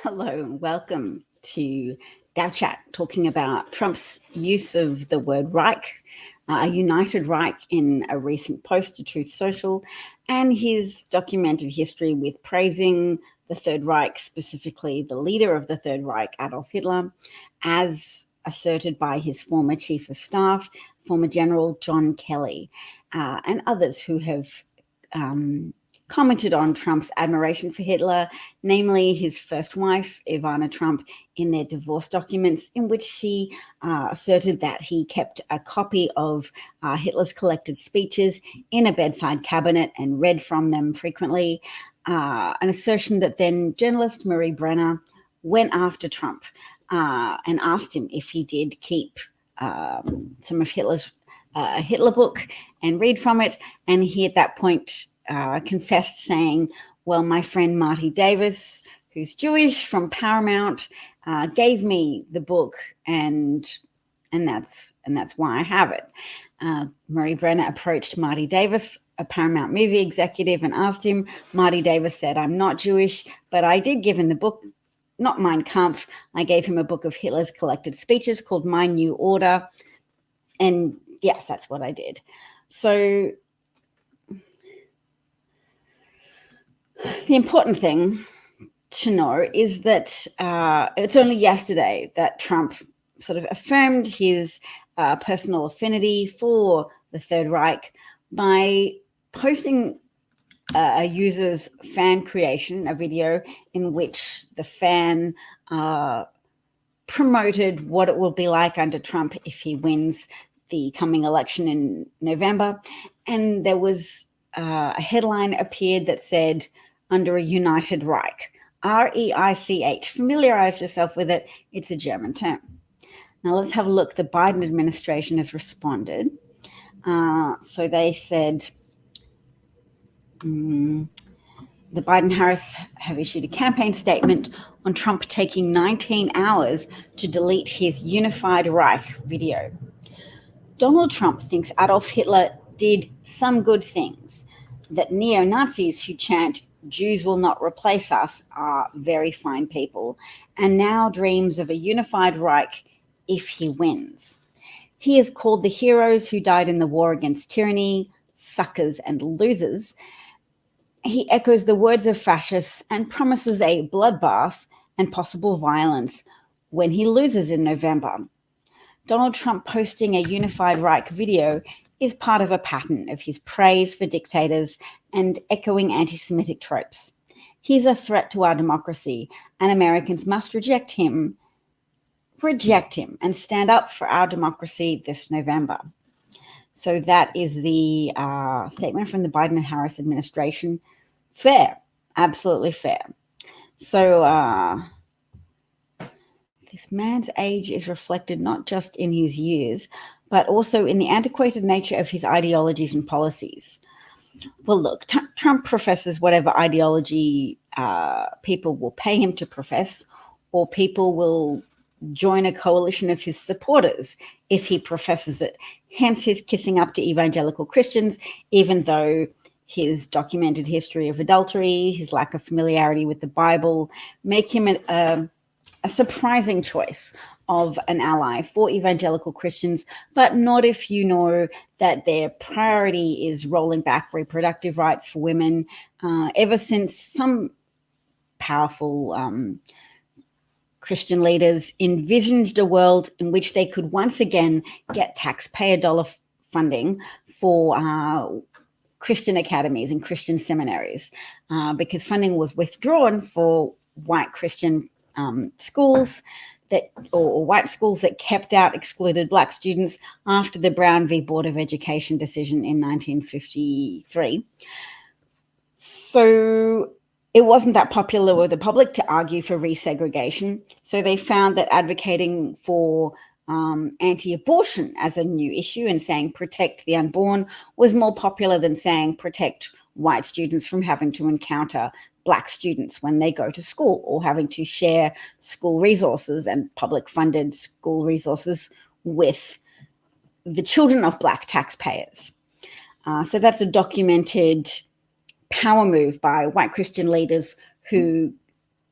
Hello and welcome to Dav Chat, talking about Trump's use of the word Reich, a united Reich in a recent post to Truth Social, and his documented history with praising the Third Reich, specifically the leader of the Third Reich, Adolf Hitler, as asserted by his former chief of staff, former General John Kelly, and others who have commented on Trump's admiration for Hitler, namely his first wife, Ivana Trump, in their divorce documents, in which she asserted that he kept a copy of Hitler's collected speeches in a bedside cabinet and read from them frequently, an assertion that then journalist Marie Brenner went after Trump and asked him if he did keep some of Hitler's Hitler book and read from it, and he at that point confessed, saying, well, my friend Marty Davis, who's Jewish from Paramount, gave me the book, and that's why I have it. Marie Brenner approached Marty Davis, a Paramount movie executive, and asked him. Marty Davis said, I'm not Jewish, but I did give him the book, not Mein Kampf. I gave him a book of Hitler's collected speeches called My New Order. And yes, that's what I did. So the important thing to know is that it's only yesterday that Trump sort of affirmed his personal affinity for the Third Reich by posting a user's fan creation, a video in which the fan promoted what it will be like under Trump if he wins the coming election in November. And there was a headline appeared that said, under a united Reich, R-E-I-C-H. Familiarize yourself with it. It's a German term. Now let's have a look. The Biden administration has responded. So they said, the Biden-Harris have issued a campaign statement on Trump taking 19 hours to delete his unified Reich video. Donald Trump thinks Adolf Hitler did some good things, that neo-Nazis who chant Jews will not replace us are very fine people, and now dreams of a unified Reich if he wins. He is called the heroes who died in the war against tyranny, suckers and losers. He echoes the words of fascists and promises a bloodbath and possible violence when he loses in November. Donald Trump posting a unified Reich video is part of a pattern of his praise for dictators and echoing anti-Semitic tropes. He's a threat to our democracy, and Americans must reject him, and stand up for our democracy this November. So that is the statement from the Biden and Harris administration. Fair, absolutely fair. So this man's age is reflected not just in his years, but also in the antiquated nature of his ideologies and policies. Well, look, Trump professes whatever ideology people will pay him to profess, or people will join a coalition of his supporters if he professes it. Hence his kissing up to evangelical Christians, even though his documented history of adultery, his lack of familiarity with the Bible, make him a surprising choice of an ally for evangelical Christians, but not if you know that their priority is rolling back reproductive rights for women, ever since some powerful Christian leaders envisioned a world in which they could once again get taxpayer dollar funding for Christian academies and Christian seminaries, because funding was withdrawn for white Christian schools or white schools that kept out excluded black students after the Brown v. Board of Education decision in 1953. So it wasn't that popular with the public to argue for resegregation. So they found that advocating for anti-abortion as a new issue and saying protect the unborn was more popular than saying protect white students from having to encounter black students when they go to school, or having to share school resources and public funded school resources with the children of black taxpayers. So that's a documented power move by white Christian leaders who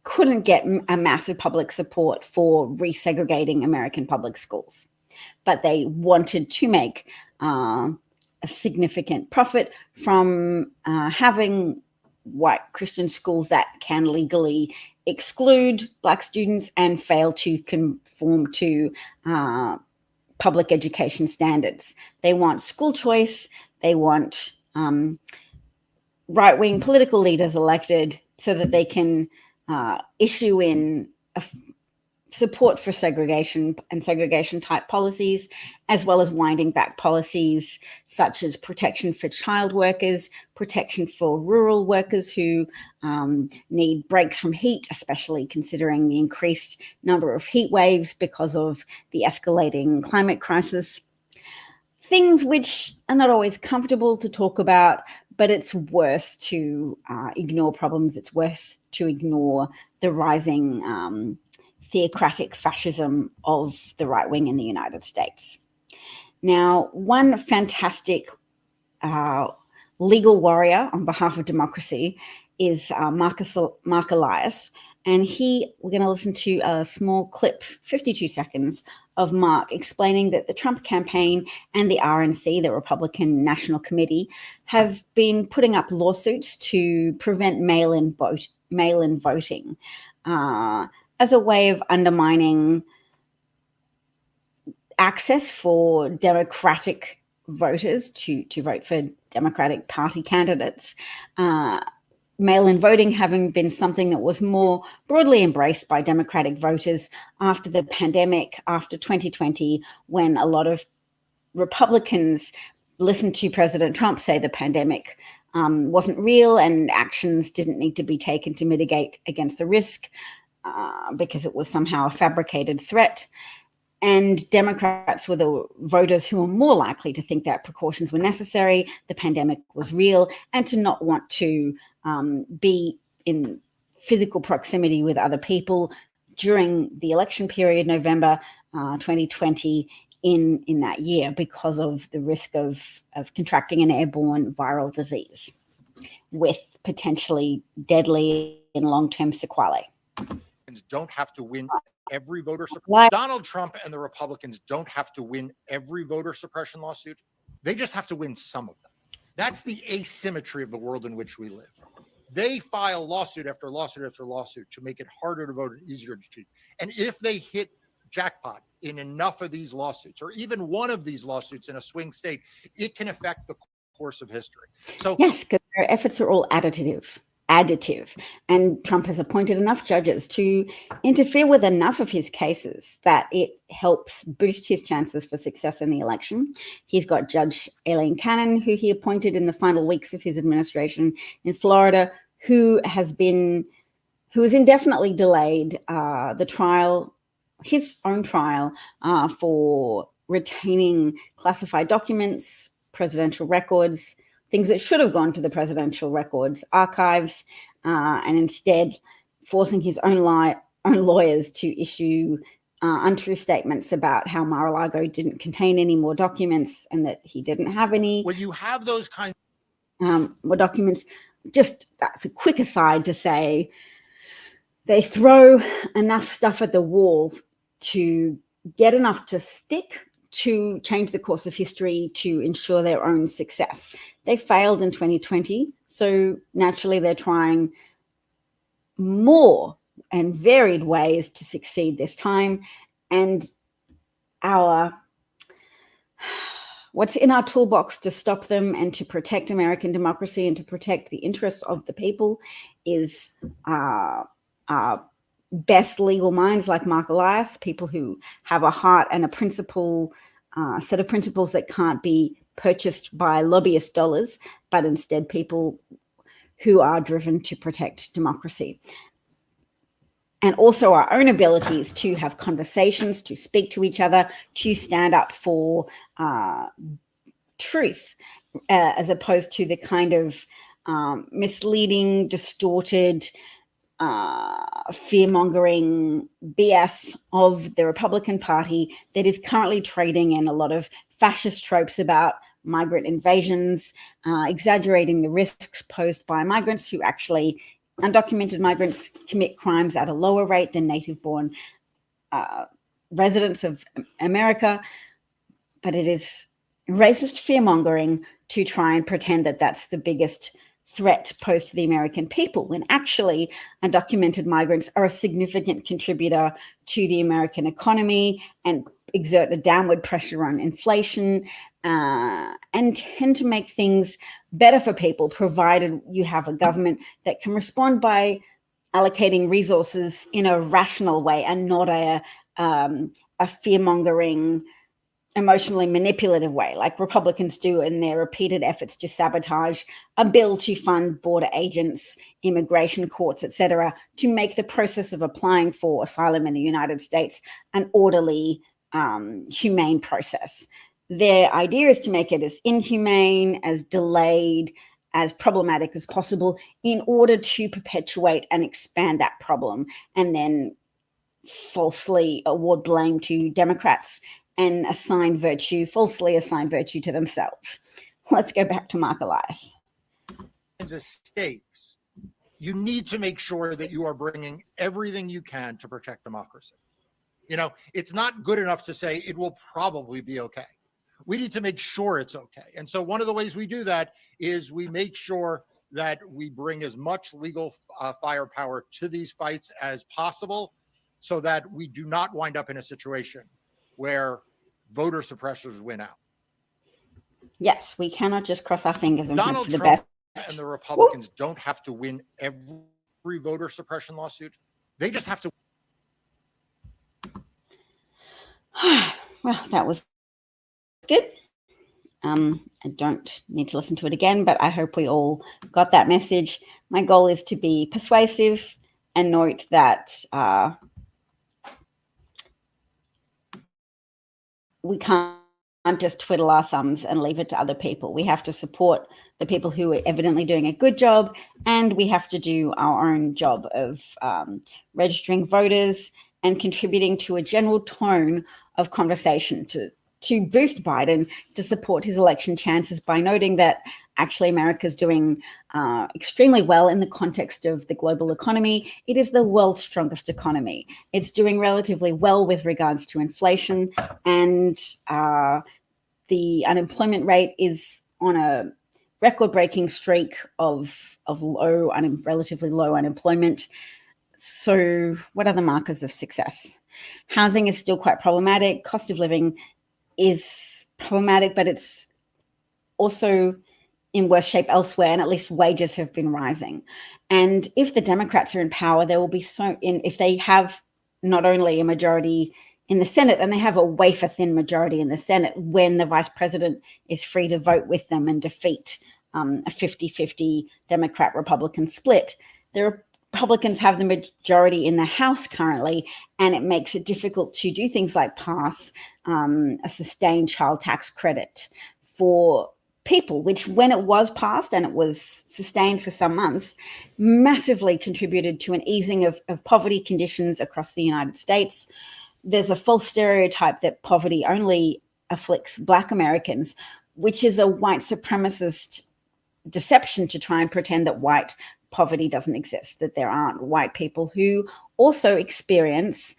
couldn't get a massive public support for resegregating American public schools, but they wanted to make a significant profit from having white Christian schools that can legally exclude Black students and fail to conform to public education standards. They want school choice. They want right-wing political leaders elected so that they can issue in support for segregation and segregation-type policies, as well as winding back policies such as protection for child workers, protection for rural workers who need breaks from heat, especially considering the increased number of heat waves because of the escalating climate crisis. Things which are not always comfortable to talk about, but it's worse to ignore problems. It's worse to ignore the rising theocratic fascism of the right wing in the United States. Now, one fantastic legal warrior on behalf of democracy is Mark Elias, and we're going to listen to a small clip, 52 seconds, of Mark explaining that the Trump campaign and the RNC, the Republican National Committee, have been putting up lawsuits to prevent mail-in voting as a way of undermining access for Democratic voters to vote for Democratic Party candidates. Mail-in voting having been something that was more broadly embraced by Democratic voters after the pandemic, after 2020, when a lot of Republicans listened to President Trump say the pandemic wasn't real and actions didn't need to be taken to mitigate against the risk because it was somehow a fabricated threat. And Democrats were the voters who were more likely to think that precautions were necessary, the pandemic was real, and to not want to be in physical proximity with other people during the election period, November 2020, in that year, because of the risk of contracting an airborne viral disease with potentially deadly and long-term sequelae. Don't have to win every voter suppression. Donald Trump and the Republicans don't have to win every voter suppression lawsuit. They just have to win some of them. That's the asymmetry of the world in which we live. They file lawsuit after lawsuit after lawsuit to make it harder to vote and easier to cheat. And if they hit jackpot in enough of these lawsuits, or even one of these lawsuits in a swing state, it can affect the course of history. So yes, because their efforts are all additive. And Trump has appointed enough judges to interfere with enough of his cases that it helps boost his chances for success in the election. He's got Judge Aileen Cannon, who he appointed in the final weeks of his administration in Florida, who has indefinitely delayed his own trial for retaining classified documents, presidential records, things that should have gone to the presidential records archives, and instead forcing his own lawyers to issue untrue statements about how Mar-a-Lago didn't contain any more documents and that he didn't have any. When you have those kinds more documents, just that's a quick aside to say they throw enough stuff at the wall to get enough to stick to change the course of history to ensure their own success. They failed in 2020, so naturally they're trying more and varied ways to succeed this time. And what's in our toolbox to stop them and to protect American democracy and to protect the interests of the people is best legal minds like Mark Elias, people who have a heart and a set of principles that can't be purchased by lobbyist dollars, but instead people who are driven to protect democracy. And also our own abilities to have conversations, to speak to each other, to stand up for truth, as opposed to the kind of misleading, distorted, fear-mongering BS of the Republican Party that is currently trading in a lot of fascist tropes about migrant invasions, exaggerating the risks posed by migrants who actually undocumented migrants commit crimes at a lower rate than native-born residents of America, but it is racist fear-mongering to try and pretend that that's the biggest threat posed to the American people, when actually undocumented migrants are a significant contributor to the American economy and exert a downward pressure on inflation, and tend to make things better for people, provided you have a government that can respond by allocating resources in a rational way and not a fear-mongering, emotionally manipulative way, like Republicans do in their repeated efforts to sabotage a bill to fund border agents, immigration courts, etc., to make the process of applying for asylum in the United States an orderly, humane process. Their idea is to make it as inhumane, as delayed, as problematic as possible in order to perpetuate and expand that problem, and then falsely award blame to Democrats and falsely assign virtue to themselves. Let's go back to Mark Elias. Stakes. You need to make sure that you are bringing everything you can to protect democracy. You know, it's not good enough to say it will probably be okay. We need to make sure it's okay. And so one of the ways we do that is we make sure that we bring as much legal firepower to these fights as possible, so that we do not wind up in a situation where voter suppressors win out. Yes, we cannot just cross our fingers and Donald hope for the Trump best. and the Republicans don't have to win every voter suppression lawsuit. They just have to. Well, that was good. I don't need to listen to it again, but I hope we all got that message. My goal is to be persuasive and note that we can't just twiddle our thumbs and leave it to other people. We have to support the people who are evidently doing a good job, and we have to do our own job of registering voters and contributing to a general tone of conversation to boost Biden, to support his election chances by noting that actually America's doing extremely well in the context of the global economy. It is the world's strongest economy. It's doing relatively well with regards to inflation, and the unemployment rate is on a record-breaking streak of relatively low unemployment. So what are the markers of success? Housing is still quite problematic. Cost of living is problematic, but it's also in worse shape elsewhere, and at least wages have been rising. And if the Democrats are in power, there will be if they have not only a majority in the Senate, and they have a wafer-thin majority in the Senate when the vice president is free to vote with them and defeat a 50-50 Democrat-Republican split. The Republicans have the majority in the House currently, and it makes it difficult to do things like pass a sustained child tax credit for people, which when it was passed and it was sustained for some months, massively contributed to an easing of poverty conditions across the United States. There's a false stereotype that poverty only afflicts Black Americans, which is a white supremacist deception to try and pretend that white poverty doesn't exist, that there aren't white people who also experience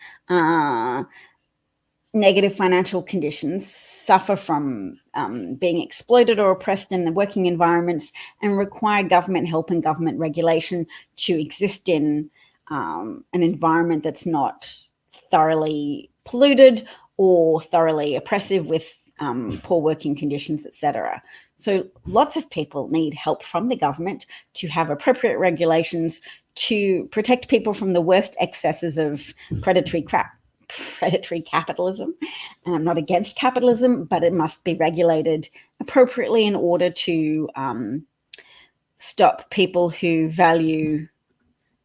negative financial conditions, suffer from being exploited or oppressed in the working environments, and require government help and government regulation to exist in an environment that's not thoroughly polluted or thoroughly oppressive with poor working conditions, etc. So lots of people need help from the government to have appropriate regulations to protect people from the worst excesses of predatory capitalism. And I'm not against capitalism, but it must be regulated appropriately in order to stop people who value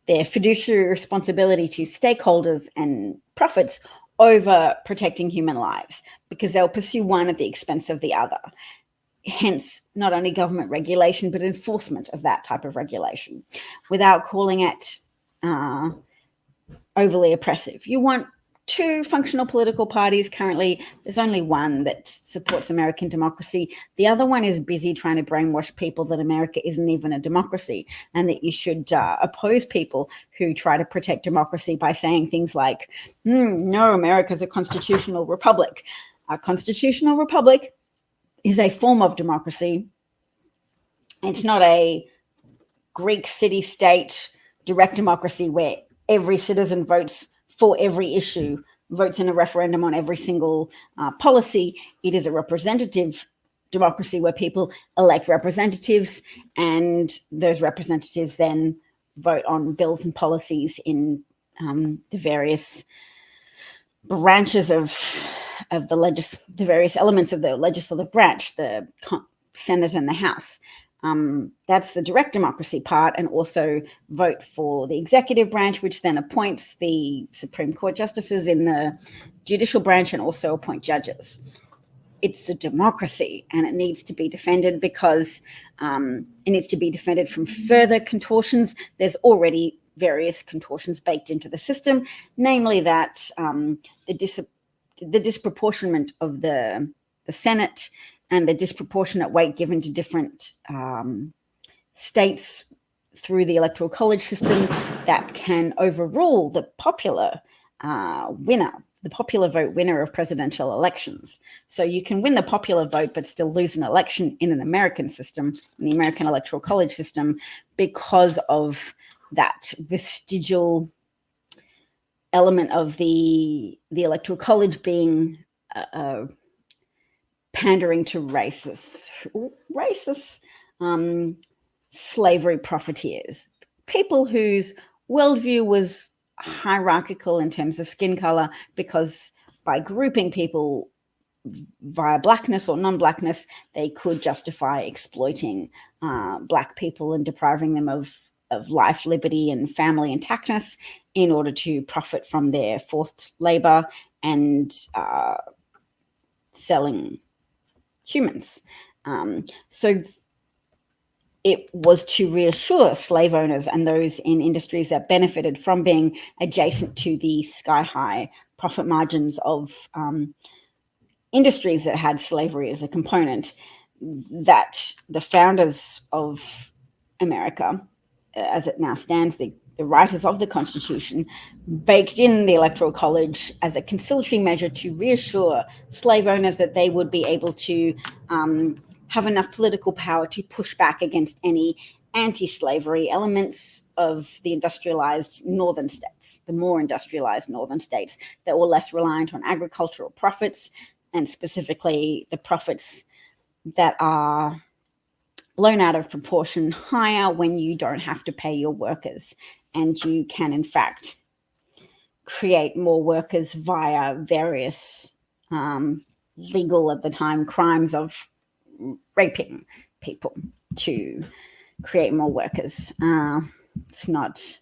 their fiduciary responsibility to stakeholders and profits over protecting human lives, because they'll pursue one at the expense of the other. Hence, not only government regulation, but enforcement of that type of regulation without calling it overly oppressive. You want two functional political parties currently. There's only one that supports American democracy. The other one is busy trying to brainwash people that America isn't even a democracy, and that you should oppose people who try to protect democracy by saying things like, no, America's a constitutional republic. A constitutional republic is a form of democracy. It's not a Greek city-state direct democracy where every citizen votes for every issue, votes in a referendum on every single policy. It is a representative democracy where people elect representatives, and those representatives then vote on bills and policies in the various branches of the various elements of the legislative branch, the Senate and the House. That's the direct democracy part, and also vote for the executive branch, which then appoints the Supreme Court justices in the judicial branch and also appoint judges. It's a democracy, and it needs to be defended because it needs to be defended from further contortions. There's already various contortions baked into the system, namely that the disproportionment of the Senate and the disproportionate weight given to different states through the electoral college system that can overrule the popular vote winner of presidential elections. So you can win the popular vote but still lose an election in an American system, in the American electoral college system, because of that vestigial element of the electoral college being pandering to racist slavery profiteers, people whose worldview was hierarchical in terms of skin color, because by grouping people via blackness or non-blackness, they could justify exploiting black people and depriving them of life, liberty, and family intactness in order to profit from their forced labor and selling humans. So it was to reassure slave owners and those in industries that benefited from being adjacent to the sky-high profit margins of industries that had slavery as a component, that the founders of America, as it now stands, the writers of the Constitution, baked in the Electoral College as a conciliatory measure to reassure slave owners that they would be able to have enough political power to push back against any anti-slavery elements of the industrialized northern states, the more industrialized northern states that were less reliant on agricultural profits, and specifically the profits that are blown out of proportion higher when you don't have to pay your workers, and you can in fact create more workers via various legal at the time crimes of raping people to create more workers. It's not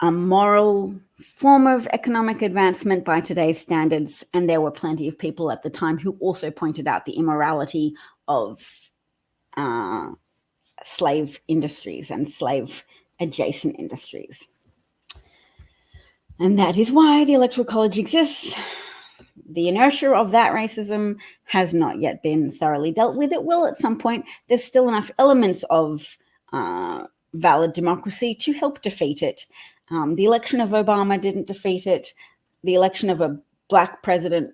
a moral form of economic advancement by today's standards, and there were plenty of people at the time who also pointed out the immorality of slave industries and slave adjacent industries. And that is why the Electoral College exists. The inertia of that racism has not yet been thoroughly dealt with. It will at some point. There's still enough elements of valid democracy to help defeat it. The election of Obama didn't defeat it. The election of a black president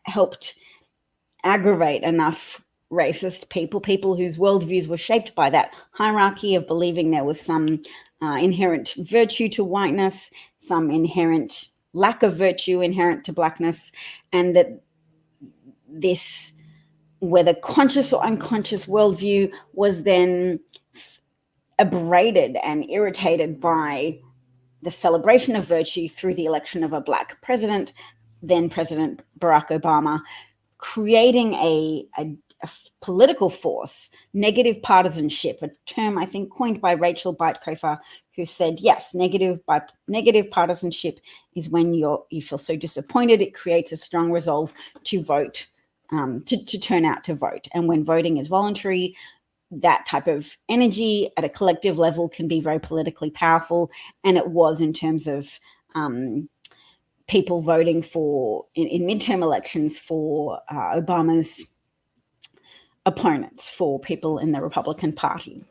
helped aggravate enough racist people whose worldviews were shaped by that hierarchy of believing there was some inherent virtue to whiteness, some inherent lack of virtue inherent to blackness, and that this, whether conscious or unconscious worldview, was then abraded and irritated by the celebration of virtue through the election of a black president, then President Barack Obama, creating a political force, negative partisanship, a term I think coined by Rachel Beitkofer, who said, yes, negative partisanship is when you feel so disappointed, it creates a strong resolve to vote, to turn out to vote. And when voting is voluntary, that type of energy at a collective level can be very politically powerful. And it was in terms of people voting for in midterm elections for Obama's opponents, for people in the Republican Party.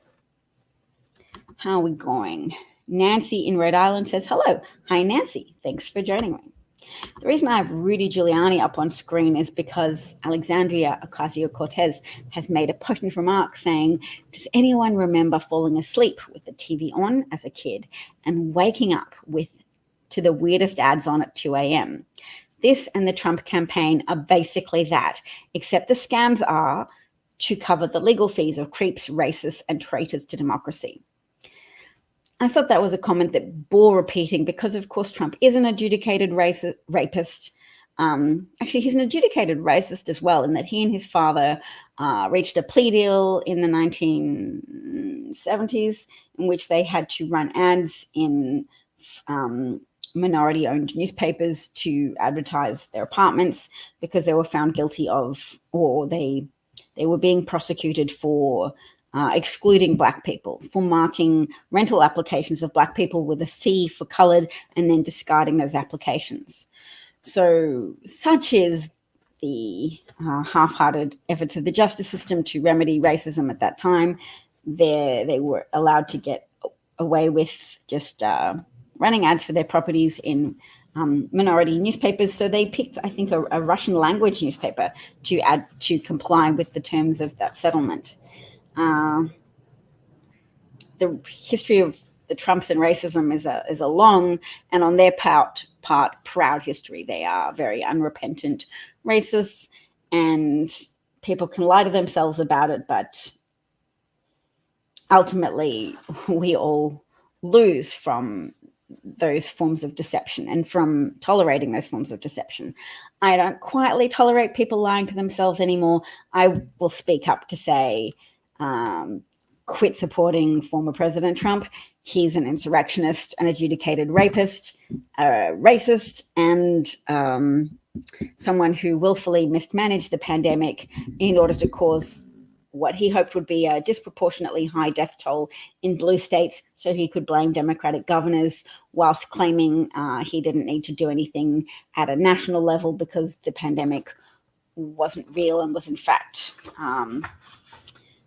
How are we going? Nancy in Rhode Island says, hello. Hi, Nancy. Thanks for joining me. The reason I have Rudy Giuliani up on screen is because Alexandria Ocasio-Cortez has made a potent remark saying, does anyone remember falling asleep with the TV on as a kid and waking up to the weirdest ads on at 2 a.m.? This and the Trump campaign are basically that, except the scams are to cover the legal fees of creeps, racists, and traitors to democracy. I thought that was a comment that bore repeating because, of course, Trump is an adjudicated rapist. Actually, he's an adjudicated racist as well, in that he and his father reached a plea deal in the 1970s in which they had to run ads in minority-owned newspapers to advertise their apartments because they were found guilty of, or they were being prosecuted for excluding Black people, for marking rental applications of Black people with a C for coloured and then discarding those applications. So such is the half-hearted efforts of the justice system to remedy racism at that time. They were allowed to get away with just running ads for their properties in minority newspapers. So they picked, I think, a Russian language newspaper to comply with the terms of that settlement. The history of the Trumps and racism is a long and, on their part, proud history. They are very unrepentant racists, and people can lie to themselves about it, but ultimately we all lose from those forms of deception and from tolerating those forms of deception. I don't quietly tolerate people lying to themselves anymore. I will speak up to say, quit supporting former President Trump. He's an insurrectionist, an adjudicated rapist, a racist, and someone who willfully mismanaged the pandemic in order to cause what he hoped would be a disproportionately high death toll in blue states so he could blame Democratic governors, whilst claiming he didn't need to do anything at a national level because the pandemic wasn't real and was in fact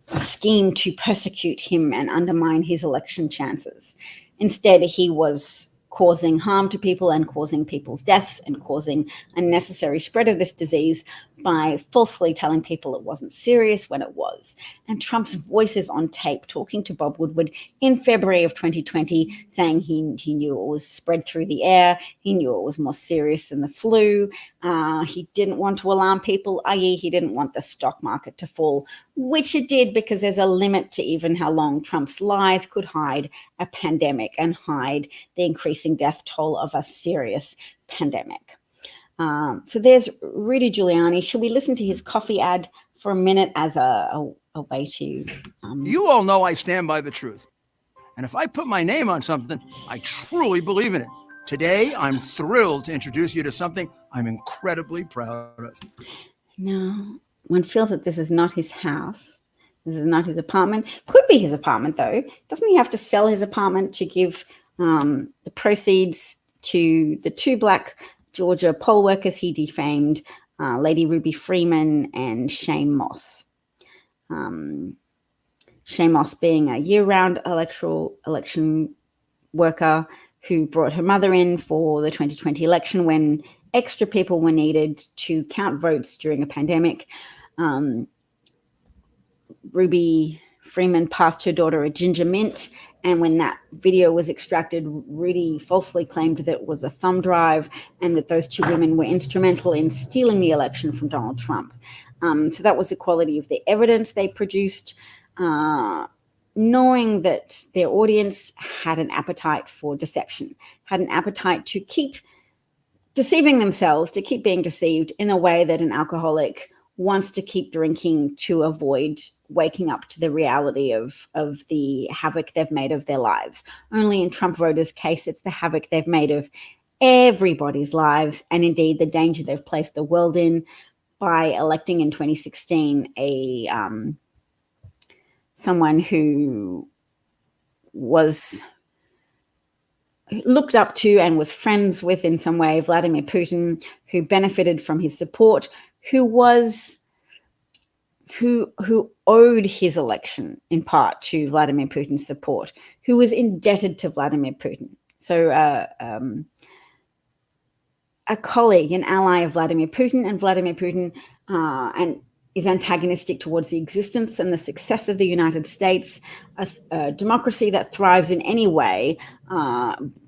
a scheme to persecute him and undermine his election chances. Instead, he was causing harm to people and causing people's deaths and causing unnecessary spread of this disease by falsely telling people it wasn't serious when it was. And Trump's voice is on tape talking to Bob Woodward in February of 2020, saying he knew it was spread through the air. He knew it was more serious than the flu. He didn't want to alarm people, i.e. he didn't want the stock market to fall, which it did, because there's a limit to even how long Trump's lies could hide a pandemic and hide the increasing death toll of a serious pandemic. So there's Rudy Giuliani. Should we listen to his coffee ad for a minute as a way to... You all know I stand by the truth. And if I put my name on something, I truly believe in it. Today, I'm thrilled to introduce you to something I'm incredibly proud of. No, one feels that this is not his house. This is not his apartment. Could be his apartment, though. Doesn't he have to sell his apartment to give the proceeds to the two Black Georgia poll workers he defamed, Lady Ruby Freeman and Shane Moss? Shane Moss being a year-round election worker who brought her mother in for the 2020 election when extra people were needed to count votes during a pandemic. Ruby Freeman passed her daughter a ginger mint, and when that video was extracted, Rudy falsely claimed that it was a thumb drive and that those two women were instrumental in stealing the election from Donald Trump. So that was the quality of the evidence they produced, knowing that their audience had an appetite for deception, had an appetite to keep deceiving themselves, to keep being deceived in a way that an alcoholic wants to keep drinking to avoid waking up to the reality of the havoc they've made of their lives. Only in Trump voters' case, it's the havoc they've made of everybody's lives, and indeed the danger they've placed the world in by electing in 2016 someone who looked up to and was friends with in some way Vladimir Putin, who benefited from his support, who owed his election in part to Vladimir Putin's support, who was indebted to Vladimir Putin. So a colleague, an ally of Vladimir Putin, and Vladimir Putin and is antagonistic towards the existence and the success of the United States, a democracy that thrives in any way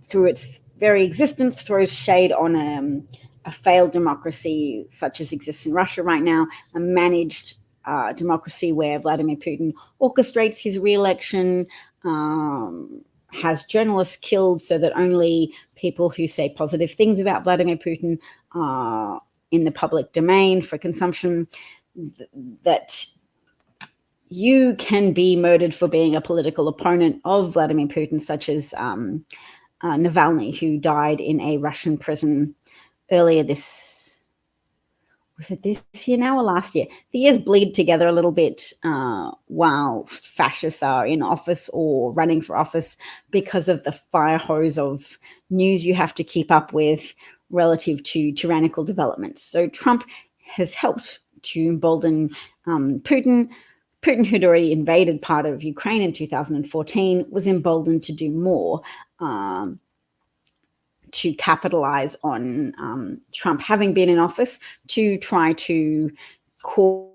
through its very existence, throws shade on a failed democracy such as exists in Russia right now, a managed democracy where Vladimir Putin orchestrates his re-election, has journalists killed so that only people who say positive things about Vladimir Putin are in the public domain for consumption, that you can be murdered for being a political opponent of Vladimir Putin, such as Navalny, who died in a Russian prison earlier this year now or last year? The years bleed together a little bit while fascists are in office or running for office because of the fire hose of news you have to keep up with relative to tyrannical developments. So Trump has helped to embolden Putin. Putin, who'd already invaded part of Ukraine in 2014, was emboldened to do more to capitalize on Trump having been in office, to try to cause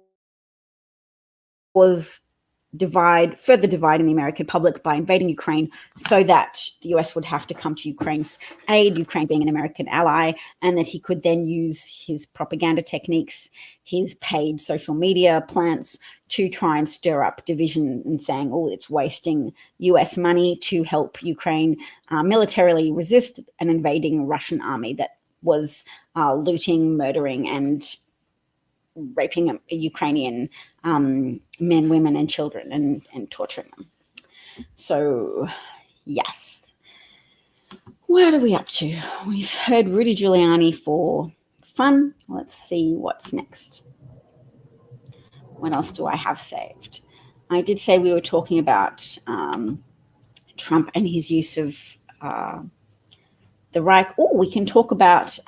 further divide in the American public by invading Ukraine so that the US would have to come to Ukraine's aid, Ukraine being an American ally, and that he could then use his propaganda techniques, his paid social media plants to try and stir up division and saying, oh, it's wasting US money to help Ukraine militarily resist an invading Russian army that was looting, murdering, and raping Ukrainian men, women, and children and torturing them. So, yes. What are we up to? We've heard Rudy Giuliani for fun. Let's see what's next. What else do I have saved? I did say we were talking about Trump and his use of the Reich. Oh, we can talk about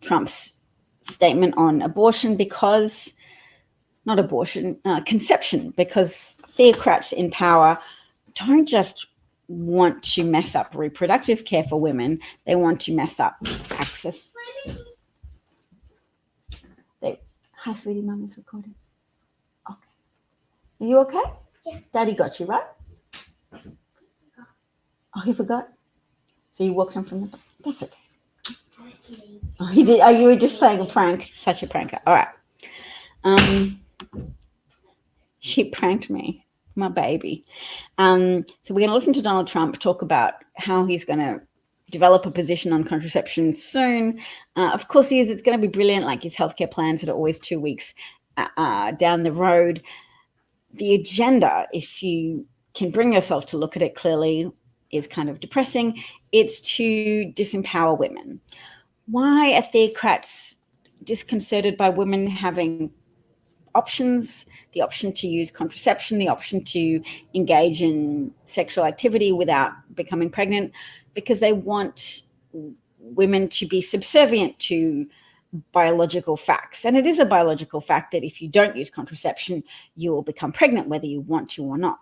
Trump's statement on abortion conception, because theocrats in power don't just want to mess up reproductive care for women, they want to mess up access. Hi, sweetie, Mum is recording. Okay. Are you okay? Yeah. Daddy got you, right? Oh, he forgot? So you walked home from the... That's okay. Oh, he did. Oh, you were just playing a prank. Such a pranker. All right. She pranked me, my baby. So we're going to listen to Donald Trump talk about how he's going to develop a position on contraception soon. Of course he is. It's going to be brilliant, like his healthcare plans that are always 2 weeks down the road. The agenda, if you can bring yourself to look at it clearly, is kind of depressing. It's to disempower women. Why are theocrats disconcerted by women having options, the option to use contraception, the option to engage in sexual activity without becoming pregnant? Because they want women to be subservient to biological facts. And it is a biological fact that if you don't use contraception, you will become pregnant, whether you want to or not.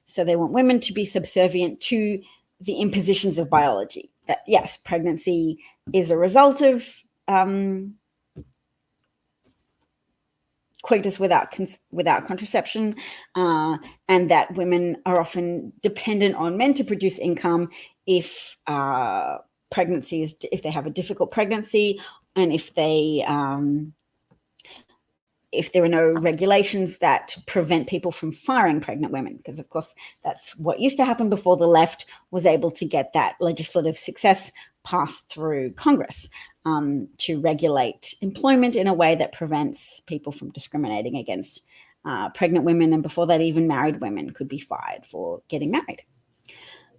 So they want women to be subservient to the impositions of biology. That yes, pregnancy is a result of coitus without contraception, and that women are often dependent on men to produce income if if they have a difficult pregnancy, and if there are no regulations that prevent people from firing pregnant women, because of course that's what used to happen before the left was able to get that legislative success passed through Congress to regulate employment in a way that prevents people from discriminating against pregnant women, and before that even married women could be fired for getting married.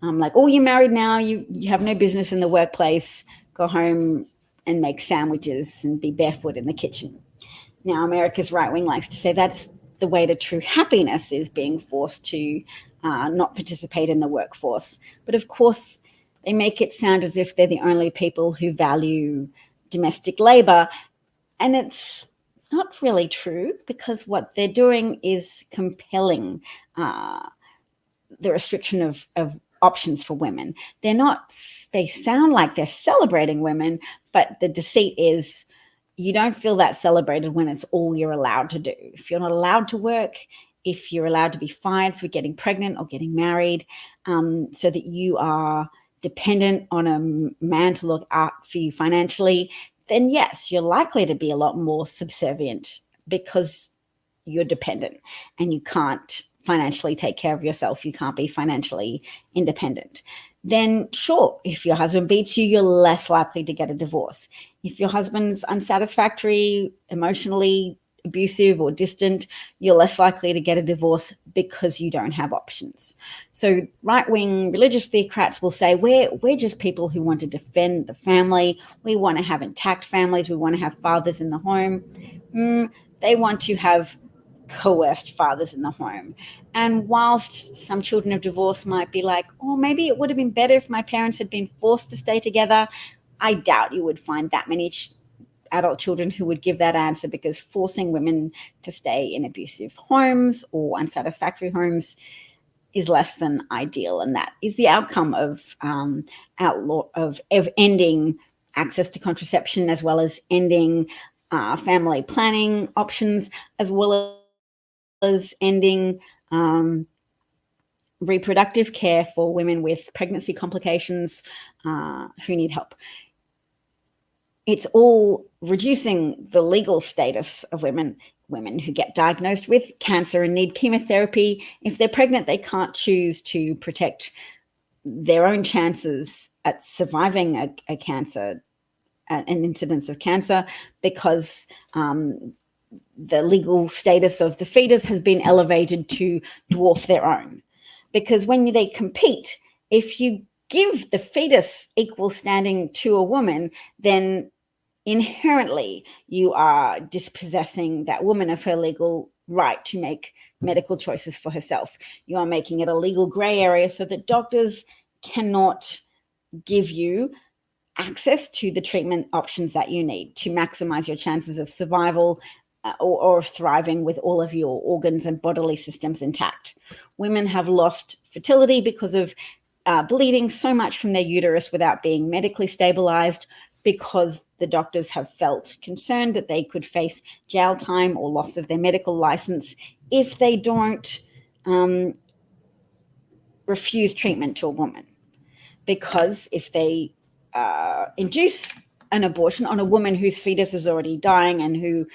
Like, oh, you're married now, you have no business in the workplace, go home and make sandwiches and be barefoot in the kitchen. Now, America's right wing likes to say that's the way to true happiness, is being forced to not participate in the workforce. But of course, They make it sound as if they're the only people who value domestic labor. And it's not really true, because what they're doing is compelling the restriction of options for women. They sound like they're celebrating women, but the deceit is you don't feel that celebrated when it's all you're allowed to do. If you're not allowed to work, if you're allowed to be fired for getting pregnant or getting married, so that you are dependent on a man to look out for you financially, then yes, you're likely to be a lot more subservient because you're dependent and you can't financially take care of yourself. You can't be financially independent. Then sure, if your husband beats you, you're less likely to get a divorce. If your husband's unsatisfactory, emotionally abusive or distant, you're less likely to get a divorce because you don't have options. So right-wing religious theocrats will say, we're just people who want to defend the family. We want to have intact families. We want to have fathers in the home. They want to have coerced fathers in the home. And whilst some children of divorce might be like, oh, maybe it would have been better if my parents had been forced to stay together, I doubt you would find that many adult children who would give that answer, because forcing women to stay in abusive homes or unsatisfactory homes is less than ideal. And that is the outcome of ending access to contraception, as well as ending family planning options, as well as ending reproductive care for women with pregnancy complications who need help. It's all reducing the legal status of women who get diagnosed with cancer and need chemotherapy. If they're pregnant, they can't choose to protect their own chances at surviving a cancer, an incidence of cancer, because the legal status of the fetus has been elevated to dwarf their own. Because when they compete, if you give the fetus equal standing to a woman, then inherently you are dispossessing that woman of her legal right to make medical choices for herself. You are making it a legal gray area so that doctors cannot give you access to the treatment options that you need to maximize your chances of survival or thriving with all of your organs and bodily systems intact. Women have lost fertility because of bleeding so much from their uterus without being medically stabilized, because the doctors have felt concerned that they could face jail time or loss of their medical license if they don't refuse treatment to a woman. Because if they induce an abortion on a woman whose fetus is already dying and who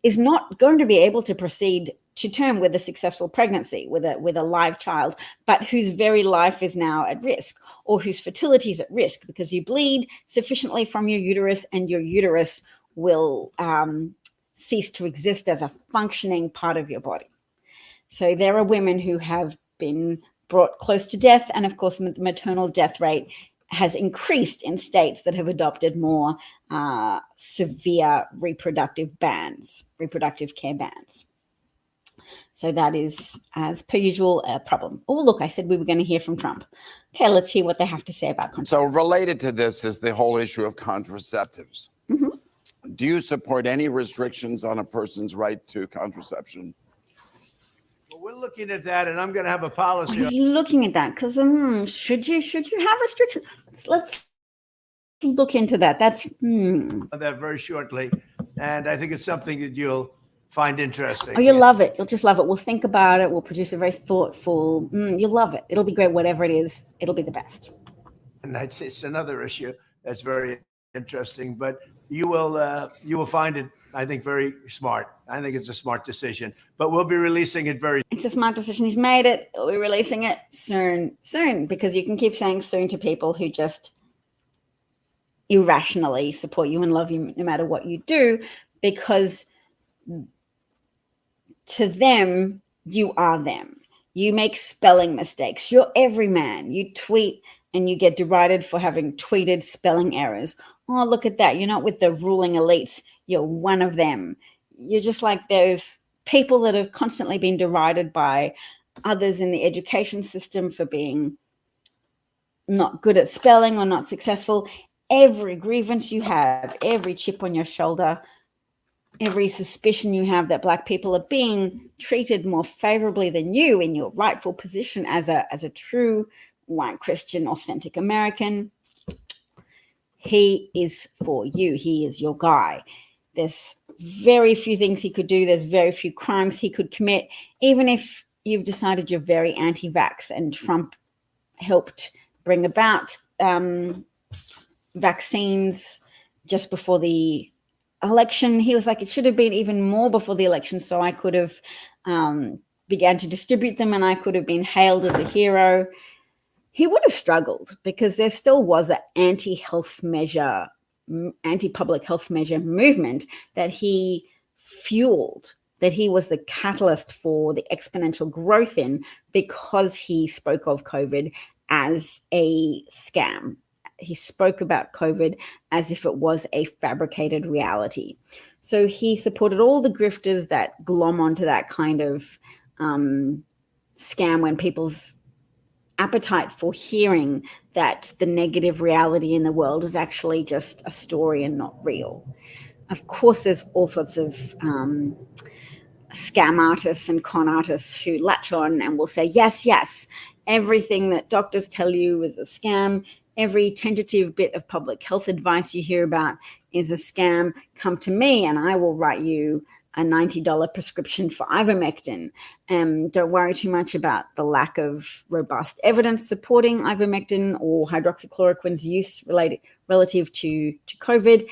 is not going to be able to proceed to term with a successful pregnancy, with a live child, but whose very life is now at risk, or whose fertility is at risk, because you bleed sufficiently from your uterus and your uterus will cease to exist as a functioning part of your body. So there are women who have been brought close to death, and of course the maternal death rate has increased in states that have adopted more severe reproductive care bans. So that is, as per usual, a problem. Oh, look, I said we were going to hear from Trump. Okay, let's hear what they have to say about contraception. So related to this is the whole issue of contraceptives. Mm-hmm. Do you support any restrictions on a person's right to contraception? Well, we're looking at that, and I'm going to have a policy. He's looking at that because should you have restrictions? Let's look into that. That's that very shortly, and I think it's something that you'll find interesting. Oh, you'll love it. You'll just love it. We'll think about it. We'll produce a very thoughtful. You'll love it. It'll be great. Whatever it is, it'll be the best. And it's another issue that's very interesting, but you will find it, I think, very smart. I think it's a smart decision, but we'll be releasing it very. It's a smart decision. He's made it. We'll be releasing it soon, because you can keep saying soon to people who just irrationally support you and love you no matter what you do, because to them, you are them. You make spelling mistakes. You're every man. You tweet and you get derided for having tweeted spelling errors. Oh, look at that. You're not with the ruling elites. You're one of them. You're just like those people that have constantly been derided by others in the education system for being not good at spelling or not successful. Every grievance you have, every chip on your shoulder, every suspicion you have that Black people are being treated more favorably than you in your rightful position as a true white Christian, authentic American, he is for you. He is your guy. There's very few things he could do. There's very few crimes he could commit, even if you've decided you're very anti-vax and Trump helped bring about vaccines just before the election. He was like, it should have been even more before the election, so I could have began to distribute them and I could have been hailed as a hero. He would have struggled because there still was an anti-public health measure movement that he fueled, that he was the catalyst for the exponential growth in, because he spoke of COVID as a scam. He spoke about COVID as if it was a fabricated reality. So he supported all the grifters that glom onto that kind of scam when people's appetite for hearing that the negative reality in the world is actually just a story and not real. Of course, there's all sorts of scam artists and con artists who latch on and will say, yes, everything that doctors tell you is a scam. Every tentative bit of public health advice you hear about is a scam. Come to me and I will write you a $90 prescription for ivermectin. Don't worry too much about the lack of robust evidence supporting ivermectin or hydroxychloroquine's use relative to COVID.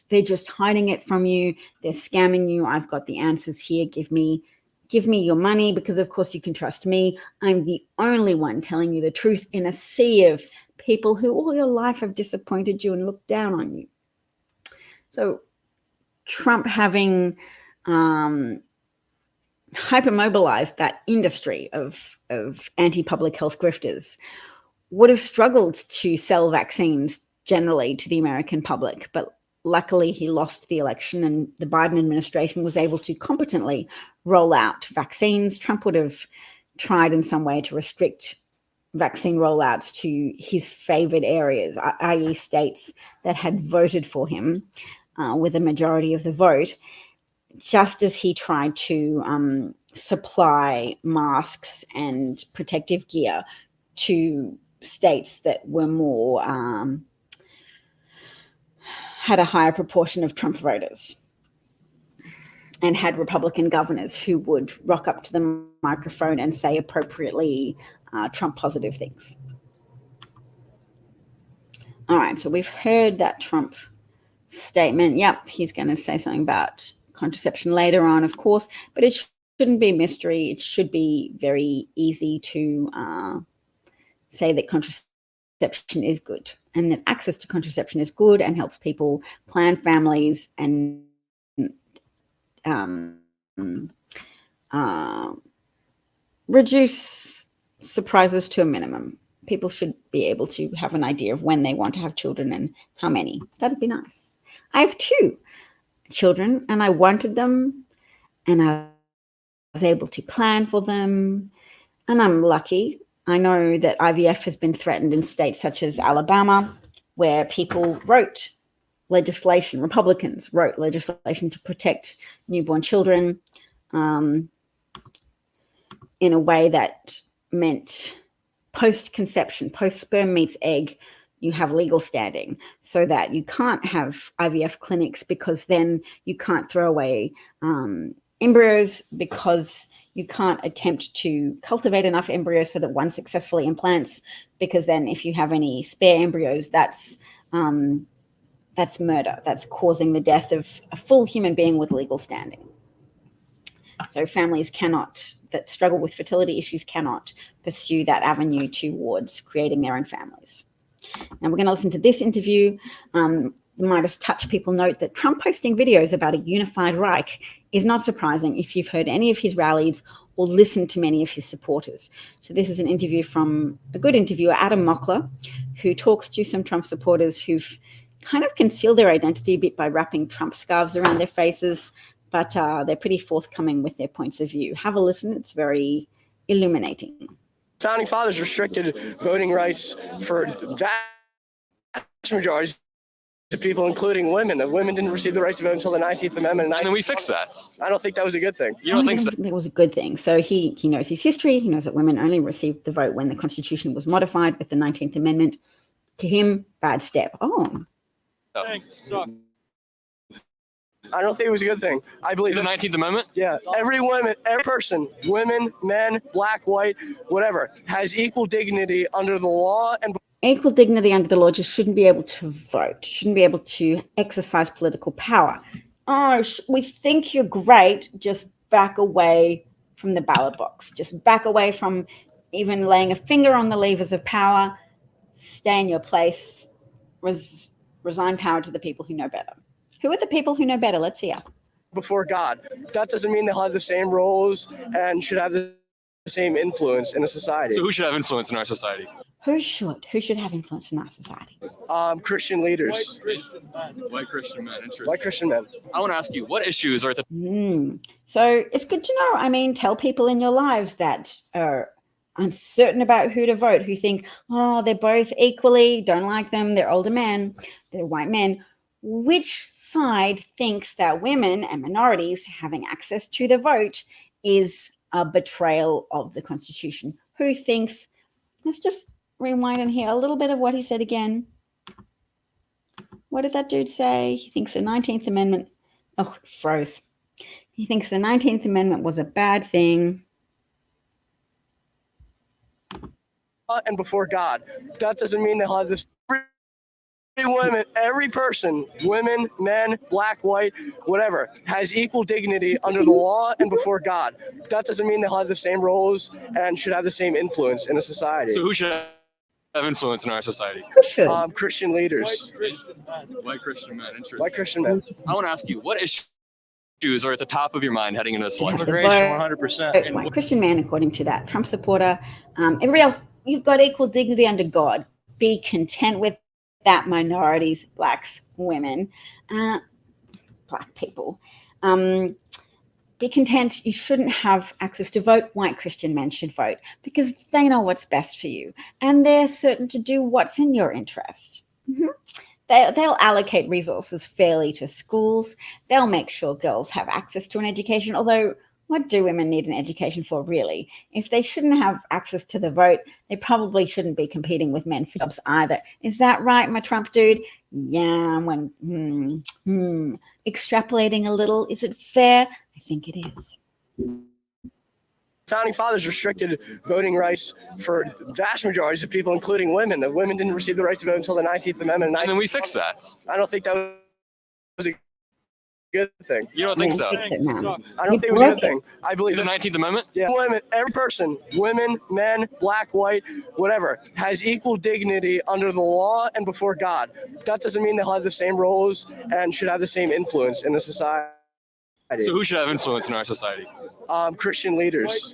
They're just hiding it from you. They're scamming you. I've got the answers here. Give me your money, because of course you can trust me. I'm the only one telling you the truth in a sea of people who all your life have disappointed you and looked down on you. So Trump having hypermobilized that industry of anti-public health grifters would have struggled to sell vaccines generally to the American public. But luckily he lost the election and the Biden administration was able to competently roll out vaccines. Trump would have tried in some way to restrict vaccine rollouts to his favored areas, i.e. states that had voted for him with a majority of the vote, just as he tried to supply masks and protective gear to states that were more, had a higher proportion of Trump voters and had Republican governors who would rock up to the microphone and say appropriately Trump positive things. All right, so we've heard that Trump statement. Yep, he's going to say something about contraception later on, of course, but it shouldn't be a mystery. It should be very easy to say that contraception is good and that access to contraception is good and helps people plan families and reduce surprises to a minimum. People should be able to have an idea of when they want to have children and how many. That'd be nice. I have 2 children and I wanted them and I was able to plan for them, and I'm lucky. I know that IVF has been threatened in states such as Alabama, where people wrote legislation, Republicans wrote legislation to protect newborn children in a way that meant post-conception, post-sperm meets egg, you have legal standing, so that you can't have IVF clinics because then you can't throw away embryos, because you can't attempt to cultivate enough embryos so that one successfully implants, because then if you have any spare embryos, that's murder. That's causing the death of a full human being with legal standing. So families that struggle with fertility issues cannot pursue that avenue towards creating their own families. Now we're going to listen to this interview. The Midas Touch people note that Trump posting videos about a unified Reich is not surprising if you've heard any of his rallies or listened to many of his supporters. So this is an interview from a good interviewer, Adam Mockler, who talks to some Trump supporters who've kind of concealed their identity a bit by wrapping Trump scarves around their faces, but they're pretty forthcoming with their points of view. Have a listen. It's very illuminating. Founding fathers restricted voting rights for vast majorities of people, including women. The women didn't receive the right to vote until the 19th Amendment. And then we fixed that. I don't think that was a good thing. You don't think so? It was a good thing. So he knows his history. He knows that women only received the vote when the Constitution was modified with the 19th Amendment. To him, bad step. Oh. I don't think it was a good thing. I believe The 19th Amendment? yeah, every person, women, men, black, white, whatever, has equal dignity under the law and Equal dignity under the law, just shouldn't be able to vote, shouldn't be able to exercise political power. Oh, we think you're great, just back away from the ballot box. Just back away from even laying a finger on the levers of power. Stay in your place. Resign power to the people who know better. Who are the people who know better? Let's see. before God. That doesn't mean they'll have the same roles and should have the same influence in a society. So who should have influence in our society? Who should have influence in our society? Christian leaders. White Christian men. Interesting. White Christian men. I want to ask you, what issues are at the So it's good to know. I mean, tell people in your lives that are uncertain about who to vote, who think, oh, they're both equally, don't like them, they're older men, they're white men. Which side thinks that women and minorities having access to the vote is a betrayal of the Constitution? Who thinks, let's just rewind and hear a little bit of what he said again. What did that dude say? He thinks the 19th Amendment, oh, froze. He thinks the 19th Amendment was a bad thing. And before God. That doesn't mean they'll have this. Every person, women, men, black, white, whatever, has equal dignity under the law and before God. That doesn't mean they'll have the same roles and should have the same influence in a society. So who should have influence in our society? Who should? Christian leaders. White Christian men. Interesting. White Christian men. I want to ask you, what issues are at the top of your mind heading into this election? Immigration, 100%. White Christian man, according to that Trump supporter. Everybody else, you've got equal dignity under God. Be content with that. Minorities, blacks, women, black people. Be content. You shouldn't have access to vote. White Christian men should vote because they know what's best for you and they're certain to do what's in your interest. Mm-hmm. They'll allocate resources fairly to schools. They'll make sure girls have access to an education, although what do women need an education for, really? If they shouldn't have access to the vote, they probably shouldn't be competing with men for jobs either. Is that right, my Trump dude? Yeah, extrapolating a little. Is it fair? I think it is. Founding fathers restricted voting rights for vast majorities of people, including women. The women didn't receive the right to vote until the 19th Amendment. And then we fixed that. I don't think that was a good thing. You don't think so? I don't think it was a good thing. I believe The 19th Amendment? yeah, women, every person, women, men, black, white, whatever, has equal dignity under the law and before God. That doesn't mean they'll have the same roles and should have the same influence in a society. So who should have influence in our society? Christian leaders.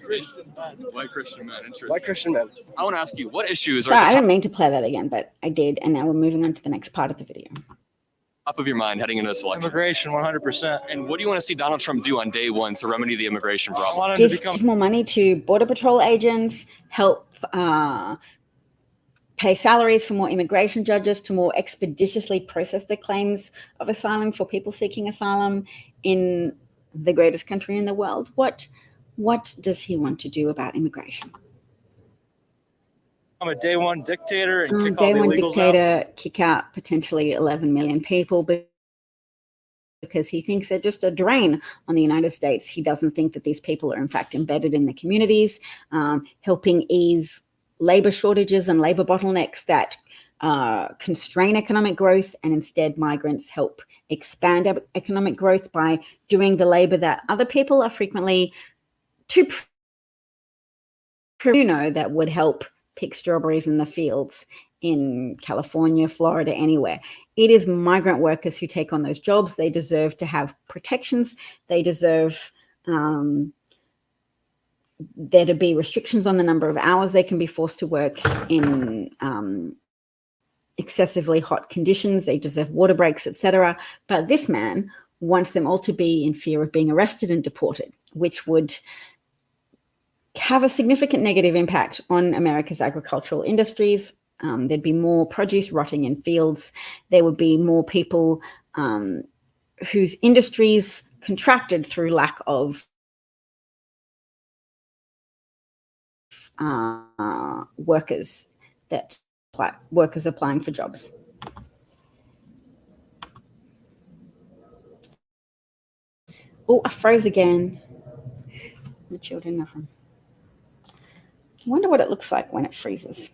White Christian men. Interesting. White Christian men. I want to ask you, what issues are Sorry, at I the didn't mean to play that again, but I did. And now we're moving on to the next part of the video. top of your mind heading into this election? Immigration, 100%. And what do you want to see Donald Trump do on day one to remedy the immigration I problem? want him to Give become more money to Border Patrol agents, help pay salaries for more immigration judges to more expeditiously process the claims of asylum for people seeking asylum in the greatest country in the world. What does he want to do about immigration? a day one dictator and kick Day all the one illegals dictator, kick out potentially 11 million people because he thinks they're just a drain on the United States. He doesn't think that these people are in fact embedded in the communities, helping ease labor shortages and labor bottlenecks that constrain economic growth, and instead migrants help expand economic growth by doing the labor that other people are frequently too that would help pick strawberries in the fields in California, Florida, anywhere. It is migrant workers who take on those jobs. They deserve to have protections. They deserve there to be restrictions on the number of hours they can be forced to work in excessively hot conditions. They deserve water breaks, etc. But this man wants them all to be in fear of being arrested and deported, which would have a significant negative impact on America's agricultural industries. There'd be more produce rotting in fields. There would be more people whose industries contracted through lack of workers applying for jobs. Oh, I froze again. The children are home. I wonder what it looks like when it freezes.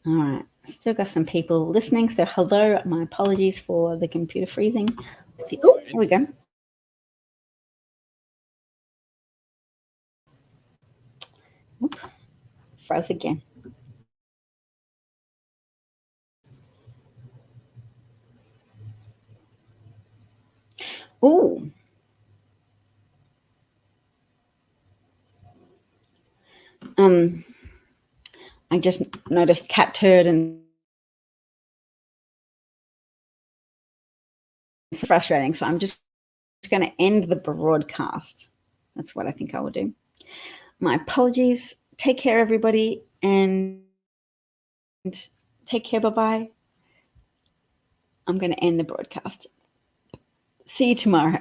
All right, still got some people listening. So hello, my apologies for the computer freezing. Let's see. Oh, here we go. Oop, froze again. Oh. I just noticed cat turd and it's frustrating. So I'm just going to end the broadcast. That's what I think I will do. My apologies. Take care, everybody, and take care. Bye-bye. I'm going to end the broadcast. See you tomorrow.